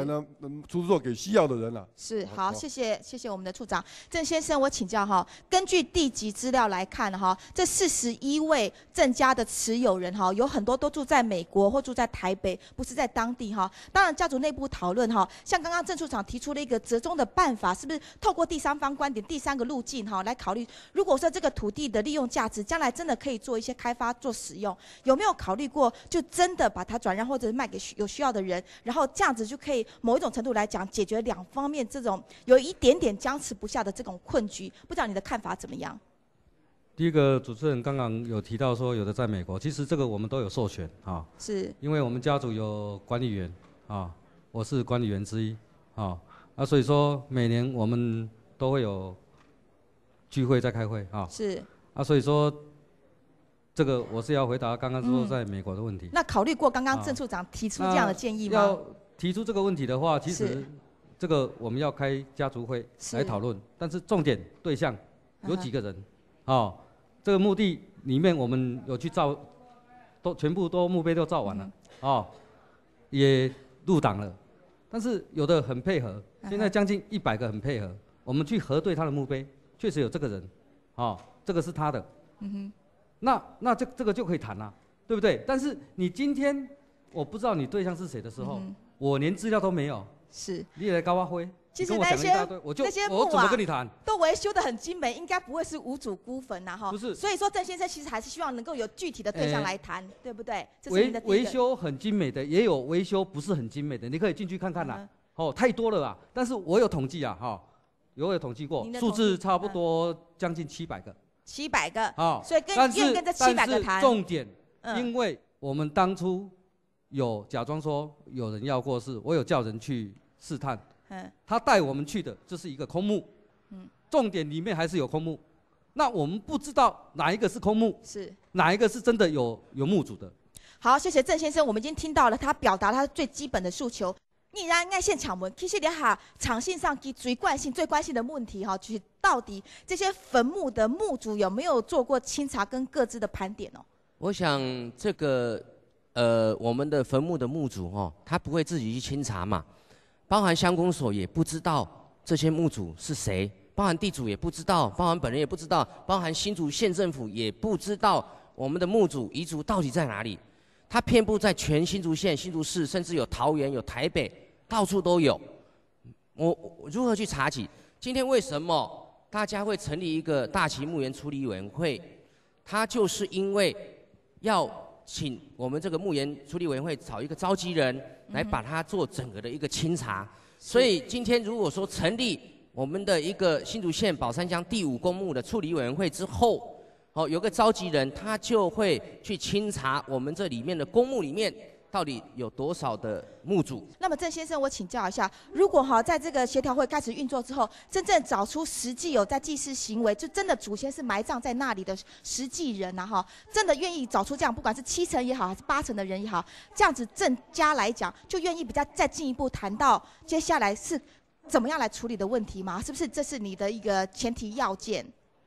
呢，出售给需要的人了。是，好，谢谢我们的处长郑先生，我请教哈，根据地籍资料来看哈，这41位郑家的持有人哈，有很多都住在美国或住在台北，不是在当地哈。当然家族内部讨论哈，像刚刚郑处长提出了一个折中的办法，是不是透过第三方观点、第3个路径哈来考虑？如果说这个土地的利用价值将来真的可以做一些开发、做使用，有没有考虑过就真的把它转让或者是卖给有需要的人，然后这样子就可以某一种程度来讲，解决2方面这种有一点点僵持不下的这种困局，不知道你的看法怎么样？第一个主持人刚刚有提到说有的在美国，其实这个我们都有授权啊，是，因为我们家族有管理员啊，我是管理员之一啊，所以说每年我们都会有聚会在开会啊，是，所以说这个我是要回答刚刚说在美国的问题。那考虑过刚刚郑处长提出这样的建议吗？提出这个问题的话，其实这个我们要开家族会来讨论，但是重点对象有几个人，这个墓地里面我们有去造，全部都墓碑都造完了，也入党了，但是有的很配合，现在将近100个很配合，我们去核对他的墓碑，确实有这个人，这个是他的，那这个就可以谈了，对不对？但是你今天我不知道你对象是谁的时候。我连资料都没有，是，你也来高花灰，其实那些我怎么跟你谈？都维修的很精美，应该不会是无主孤坟呐哈。不是，所以说郑先生其实还是希望能够有具体的对象来谈，对不对？维修很精美的，也有维修不是很精美的，你可以进去看看啦。太多了啦，但是我有统计啊，有统计过，数字差不多将近700个。700个，所以愿意跟这700个谈。但是重点，因为我们当初。有假装说有人要过世，我有叫人去试探，他带我们去的这是一个空墓，重点里面还是有空墓，那我们不知道哪一个是空墓，是哪一个是真的有墓主的。好，谢谢郑先生，我们已经听到了他表达他最基本的诉求。你然爱现场问，其实你哈场性上最关心的问题哈，就是到底这些坟墓的墓主有没有做过清查跟各自的盘点哦？我想这个。我们的坟墓的墓主他不会自己去清查嘛，包含乡公所也不知道这些墓主是谁，包含地主也不知道，包含本人也不知道，包含新竹县政府也不知道我们的墓主遗族到底在哪里。他遍布在全新竹县、新竹市，甚至有桃园、有台北，到处都有。我如何去查起？今天为什么大家会成立一个大旗墓园处理委员会？它就是因为要请我们这个墓园处理委员会找一个召集人来把它做整个的一个清查。所以今天如果说成立我们的一个新竹县宝山乡第5公墓的处理委员会之后，有个召集人，他就会去清查我们这里面的公墓里面到底有多少的墓主。那么郑先生，我请教一下，如果在这个协调会开始运作之后，真正找出实际有在祭祀行为，就真的祖先是埋葬在那里的实际人真的愿意找出这样，不管是7成也好，还是8成的人也好，这样子郑家来讲，就愿意比较再进一步谈到接下来是怎么样来处理的问题吗？是不是这是你的一个前提要件？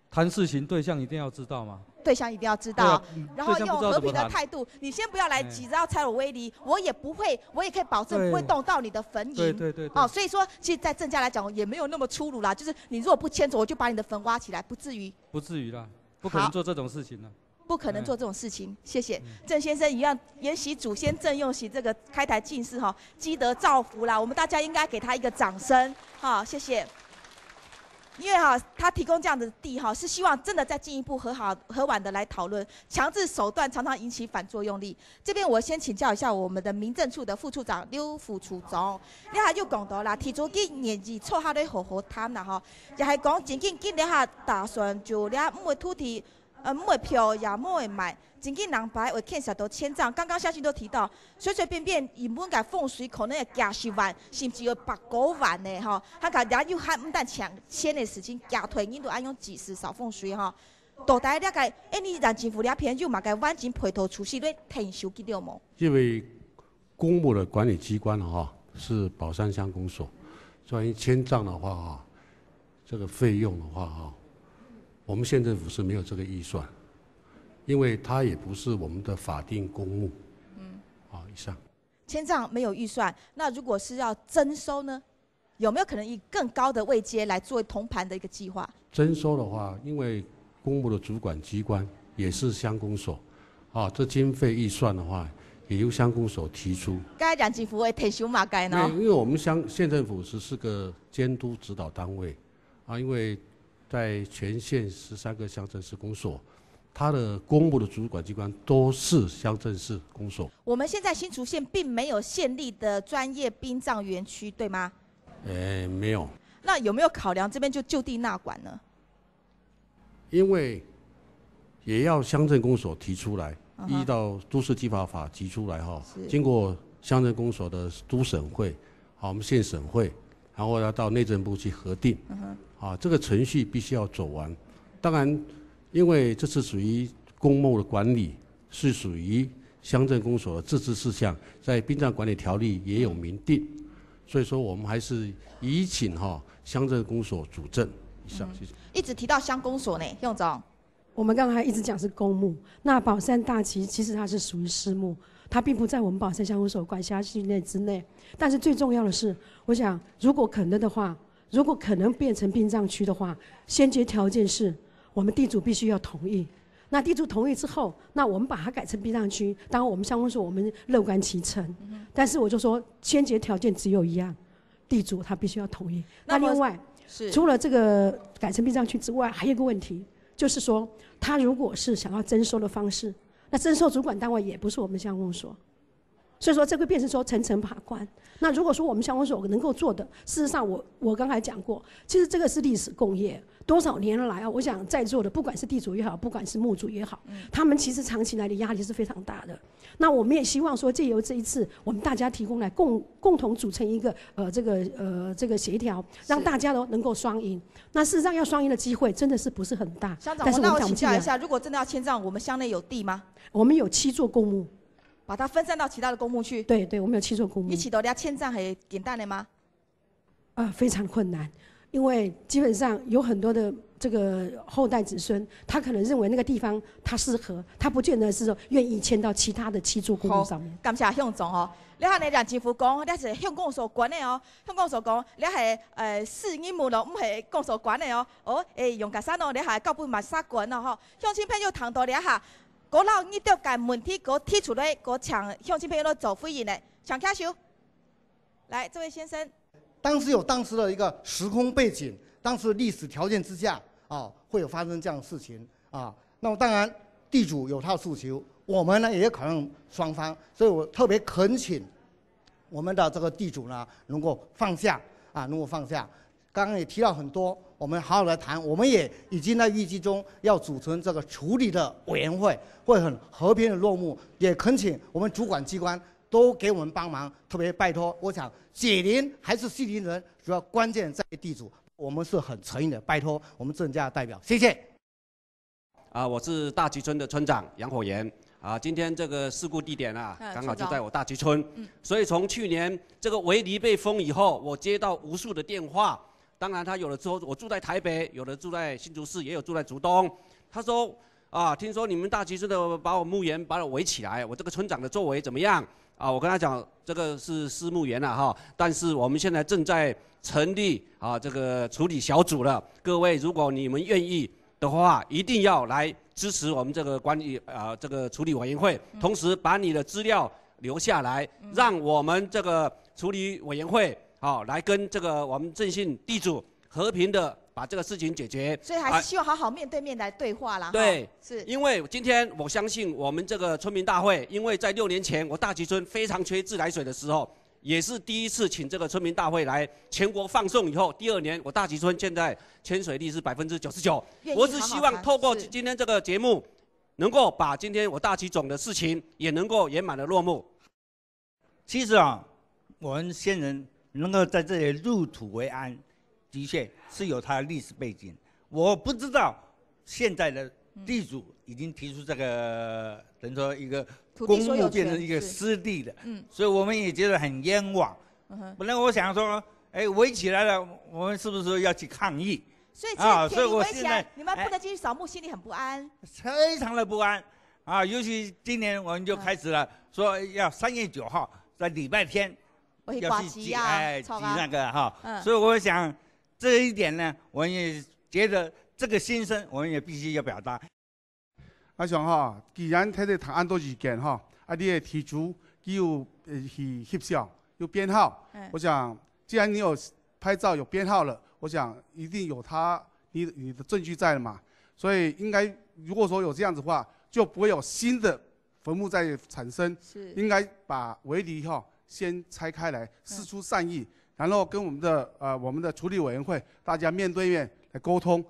谈事情对象一定要知道吗？对象一定要知道，然后对象不知道用和平的怎么谈态度，你先不要来急着要拆我威力，我也不会，我也可以保证不会动到你的坟茔。对。哦，所以说，其实，在郑家来讲也没有那么粗鲁啦，就是你如果不迁走，我就把你的坟挖起来，不至于。不至于啦，不可能做这种事情了。不可能做这种事情，谢谢郑先生一样沿袭祖先正用习这个开台进士哈，积德造福啦，我们大家应该给他一个掌声，好，谢谢。因为哈，他提供这样的地哈，是希望真的再进一步和缓的来讨论，强制手段常常引起反作用力。这边我先请教一下我们的民政处的副处长刘副处长，你下又讲到啦，提出去年纪错下咧好谈啦吼，也系讲真紧你下打算就了每土地。每票也每买，真紧人牌会建设到千丈。刚刚相信都提到，随随便便原本个风水可能会加10万，甚至有100万的吼。他讲人又还唔但抢签的事情加退，因都爱用几十扫风水吼。大大了解，你让政府了偏就嘛该完全配套措施咧提收去了冇？因为公墓的管理机关哈是宝山乡公所，所以迁葬的话哈，这个费用的话哈。我们县政府是没有这个预算，因为它也不是我们的法定公墓。好，以上。迁葬没有预算，那如果是要征收呢？有没有可能以更高的位阶来作为同盘的一个计划？征收的话，因为公墓的主管机关也是乡公所，这经费预算的话，也由乡公所提出。该让政府会提收嘛该呢？因为我们县政府是个监督指导单位，因为。在全县13个乡镇市公所，它的公墓的主管机关都是乡镇市公所。我们现在新竹县并没有县立的专业殡葬园区，对吗？没有。那有没有考量这边就地纳管呢？因为也要乡镇公所提出来，依照都市计划法提出来哈，经过乡镇公所的都审会，我们县审会，然后要到内政部去核定。这个程序必须要走完。当然，因为这是属于公墓的管理，是属于乡镇公所的自治事项，在殡葬管理条例也有明定，所以说我们还是宜请乡镇公所主政。以上，谢谢。一直提到乡公所呢，用总。我们刚才一直讲是公墓，那宝山大旗其实它是属于私墓，它并不在我们宝山乡公所管辖区内之内。但是最重要的是，我想如果可能的话。如果可能变成殡葬区的话，先决条件是我们地主必须要同意。那地主同意之后，那我们把它改成殡葬区，当然我们乡公所我们乐观其成。但是我就说，先决条件只有一样，地主他必须要同意。那另外，除了这个改成殡葬区之外，还有一个问题，就是说他如果是想要征收的方式，那征收主管单位也不是我们乡公所。所以说，这个变成说层层把关。那如果说我们乡公所能够做的，事实上我刚才讲过，其实这个是历史共业，多少年来我想在座的不管是地主也好，不管是墓主也好，他们其实长期来的压力是非常大的。那我们也希望说，借由这一次，我们大家提供来共同组成一个这个协调，让大家都能够双赢。那事实上要双赢的机会真的是不是很大。乡长，那我请教一下，如果真的要迁葬，我们乡内有地吗？我们有7座公墓。把它分散到其他的公墓去。对，我们有7座公墓。一起都要迁葬很简单的吗？非常困难，因为基本上有很多的这个后代子孙，他可能认为那个地方他适合，他不见得是说愿意迁到其他的7座公墓上面。感谢向总哦，你下呢让政府讲，你是向公所管的哦，向公所讲，你系私营墓咯，唔系公所管的哦。用家山哦，你系根本嘛杀管咯吼，乡亲朋友谈到你下。嗰老你都解问题，嗰提出来，嗰抢乡亲朋友都走回应嘞，抢卡手。来，这位先生。当时有当时的一个时空背景，当时历史条件之下会有发生这样的事情那么当然，地主有他的诉求，我们呢也考量双方，所以我特别恳请我们的这个地主呢能够放下能够放下。刚刚也提到很多，我们好好来谈。我们也已经在预计中要组成这个处理的委员会，会很和平的落幕。也恳请我们主管机关都给我们帮忙，特别拜托。我想解铃还是系铃人，主要关键在地主，我们是很诚意的，拜托我们郑家的代表，谢谢。我是大集村的村长杨火炎。今天这个事故地点刚好就在我大集村，所以从去年这个围篱被封以后，我接到无数的电话。当然，他有的时候我住在台北，有的住在新竹市，也有住在竹东。他说，听说你们大集村的把我墓园把我围起来，我这个村长的作为怎么样？我跟他讲，这个是私墓园了哈，但是我们现在正在成立这个处理小组了。各位，如果你们愿意的话，一定要来支持我们这个管理这个处理委员会，同时把你的资料留下来，让我们这个处理委员会来跟这个我们郑姓地主和平的把这个事情解决。所以还是希望好好面对面来对话啦。对，是因为今天我相信我们这个村民大会，因为在6年前我大集村非常缺自来水的时候，也是第一次请这个村民大会来全国放送以后，第2年我大集村现在迁水率是99%。我只希望透过今天这个节目，能够把今天我大集总的事情也能够圆满的落幕。其实我们先人能够在这里入土为安，的确是有它的历史背景。我不知道现在的地主已经提出这个等于说一个公墓变成一个私地的，所以我们也觉得很冤枉。本来我想说，围起来了，我们是不是要去抗议？所以所以我现在你们不能继续扫墓，心里很不安，非常的不安尤其今年我们就开始了，说要3月9号在礼拜天要去挤那个所以我想这一点呢，我也觉得这个心声我们也必须要表达。我想既然睇到谈安多意见你的提出要去协商，有编号。我想既然你有拍照有编号了，我想一定有你的证据在了嘛，所以应该如果说有这样子的话，就不会有新的坟墓再产生。应该把围篱先拆开来，释出善意，然后跟我们的处理委员会大家面对面来沟通，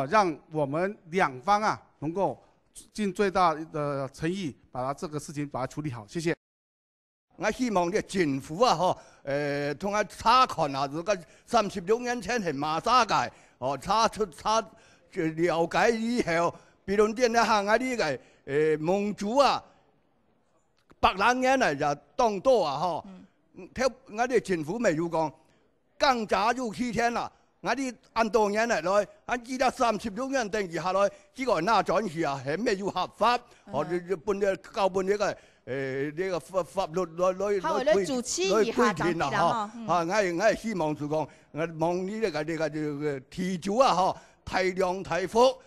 让我们2方能够尽最大的诚意，把这个事情把它处理好。谢谢。我希望呢政府同查看如果36年前係馬沙界，查了解以後，比如啲呢個蒙族白冷人就當多聽我哋政府咪要講，更加要起天啦。我哋按多年嚟來，依家36年定義下來，呢個那轉去係咩要合法？半嘅教半呢個呢個法律來規定啦我係希望就講，我望呢個提早體諒體福。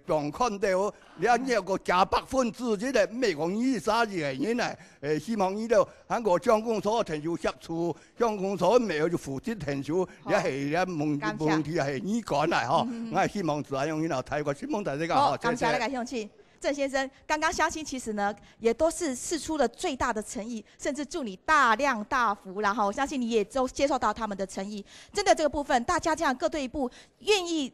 幫看到你有個100%即係咩講23嘅原因希望呢度喺個將公所停住協助，將公所未有就負責停住，你係問題係你講嚟我係希望係用呢度睇個新聞大家好，感謝你嘅勇氣。郑先生刚刚相亲，其实呢也都是释出了最大的诚意，甚至祝你大量大福，然后我相信你也都接受到他们的诚意。针对这个部分，大家这样各退一步，愿意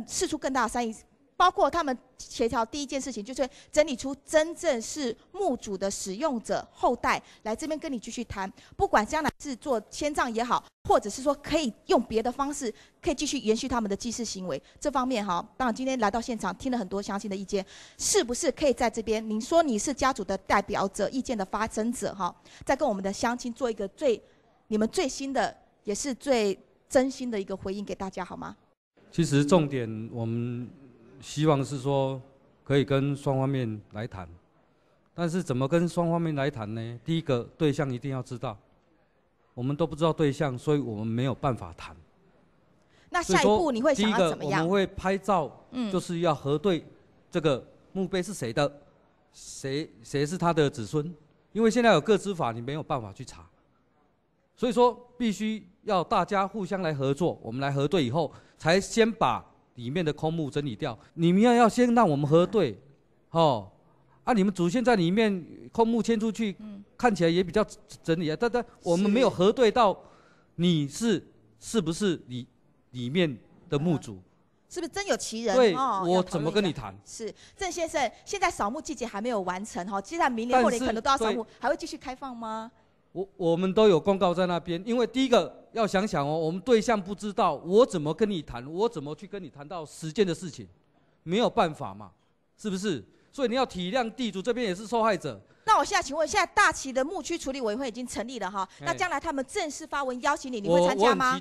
释出更大的善意。包括他们协调第一件事情，就是整理出真正是墓主的使用者后代来这边跟你继续谈，不管将来是做迁葬也好，或者是说可以用别的方式，可以继续延续他们的祭祀行为。这方面当然今天来到现场听了很多相亲的意见，是不是可以在这边，您说你是家族的代表者、意见的发声者再跟我们的乡亲做一个你们最新的也是最真心的一个回应给大家好吗？其实重点我们希望是说可以跟双方面来谈，但是怎么跟双方面来谈呢？第一个对象一定要知道，我们都不知道对象，所以我们没有办法谈。那下一步你会想要怎么样？第一个我们会拍照，就是要核对这个墓碑是谁的，谁是他的子孙，因为现在有个资法，你没有办法去查，所以说必须要大家互相来合作，我们来核对以后，才先把里面的空墓整理掉。你们要先让我们核对，你们祖先在里面空墓迁出去，看起来也比较整理但我们没有核对到你是不是里面的墓主。是不是真有其人？对，我怎么跟你谈？是郑先生，现在扫墓季节还没有完成接下来明年后年可能都要扫墓，还会继续开放吗？我们都有公告在那边，因为第一个要想想我们对象不知道，我怎么跟你谈？我怎么去跟你谈到实践的事情？没有办法嘛，是不是？所以你要体谅地主这边也是受害者。那我现在请问，现在大旗的墓区处理委员会已经成立了那将来他们正式发文邀请你，你会参加吗？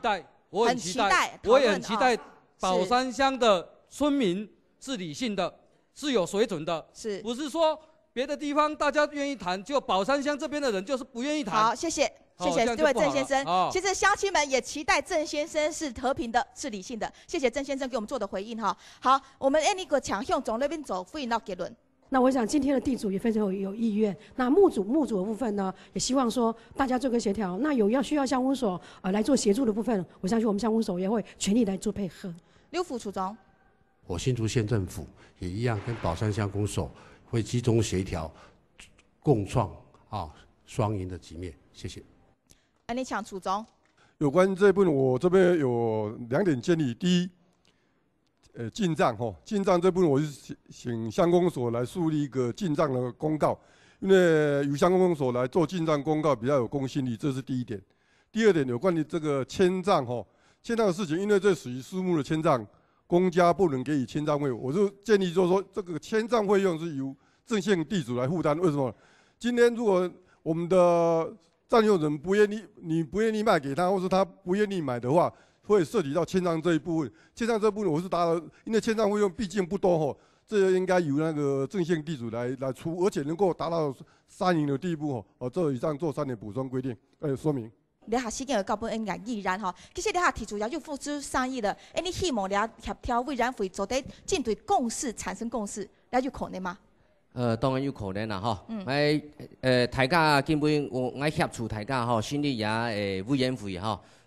我很期待，我也很期待宝山乡的村民是理性的，是有水准的，不是说别的地方大家愿意谈，就宝山乡这边的人就是不愿意谈。好，谢谢。谢谢这位郑先生。其实乡亲们也期待郑先生是和平的、是理性的。谢谢郑先生给我们做的回应哈。好，我们按那个强向从那边走，复印到结论。那我想今天的地主也非常有意愿。那墓主的部分呢，也希望说大家做个协调。那有需要乡公所来做协助的部分，我相信我们乡公所也会全力来做配合。刘副处长，我新竹县政府也一样，跟宝山乡公所会集中协调，共创双赢的局面。谢谢。安尼请处长。有关这部分，我这边有2点建议。第一，进账进账这部分，我是请乡公所来树立一个进账的公告，因为由乡公所来做进账公告比较有公信力，这是第一点。第二点，有关于这个迁账迁账的事情，因为这属于私募的迁账，公家不能给予迁账费，我就建议就是说，这个迁账费用是由郑姓地主来负担。为什么？今天如果我们的占用人你不愿意卖给他，或是他不愿意买的话，会涉及到迁账这一部分。迁账这部分我是达到，因为迁账费用毕竟不多这应该由那个郑姓地主来出，而且能够达到3赢的地步这以上做3点补充规定说明。你下时间有到本应该依然其实你下提出要求付出善意的，你希望你协调委员会做得进对共识产生共识，你有可能吗？当然有可能啦大家根本我协助大家心里也委员会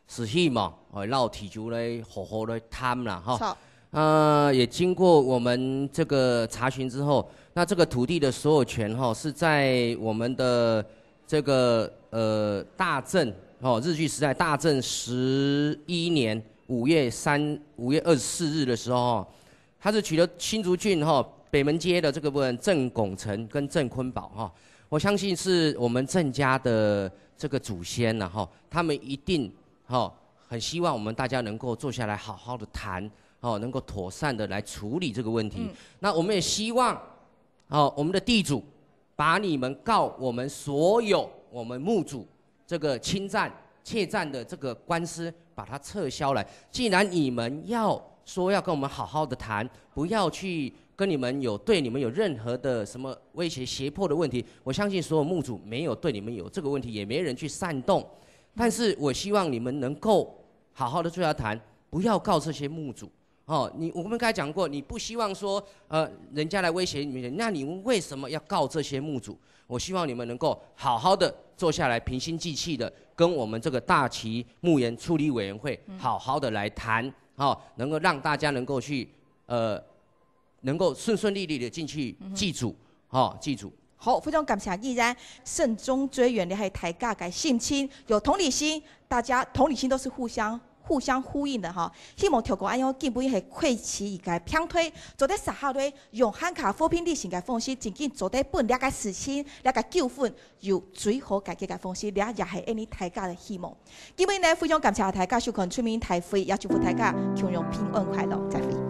是希望让提出来好好的谈啦也经过我们这个查询之后，那这个土地的所有权是在我们的这个大正日据时代大正11年5月24日的时候它是取得新竹郡北门街的这个部分郑拱辰跟郑坤宝我相信是我们郑家的这个祖先他们一定很希望我们大家能够坐下来好好的谈能够妥善的来处理这个问题。那我们也希望我们的地主把你们告我们所有我们墓主这个侵占窃占的这个官司把它撤销来。既然你们要说要跟我们好好的谈，不要去跟对你们有任何的什么威胁胁迫的问题，我相信所有墓主没有对你们有这个问题，也没人去煽动。但是我希望你们能够好好的坐下谈，不要告这些墓主。我们刚才讲过，你不希望说人家来威胁你们，那你们为什么要告这些墓主？我希望你们能够好好的坐下来，平心静气的跟我们这个大旗墓园处理委员会好好的来谈，能够让大家能够去能够顺顺利利的进去祭祖，祭祖。好，非常感谢依然慎终追远的，还有大家的性情有同理心，大家同理心都是互相呼应的希望透過安樣基本係開始而家偏推，做得實效咧，用漢卡和平理性嘅方式，真正做得本了解事情，了解糾紛，有最好解決嘅方式，你也係安尼大家嘅希望。今日呢，非常感謝大家收看出面大會，也祝福大家共榮平安快樂，再會。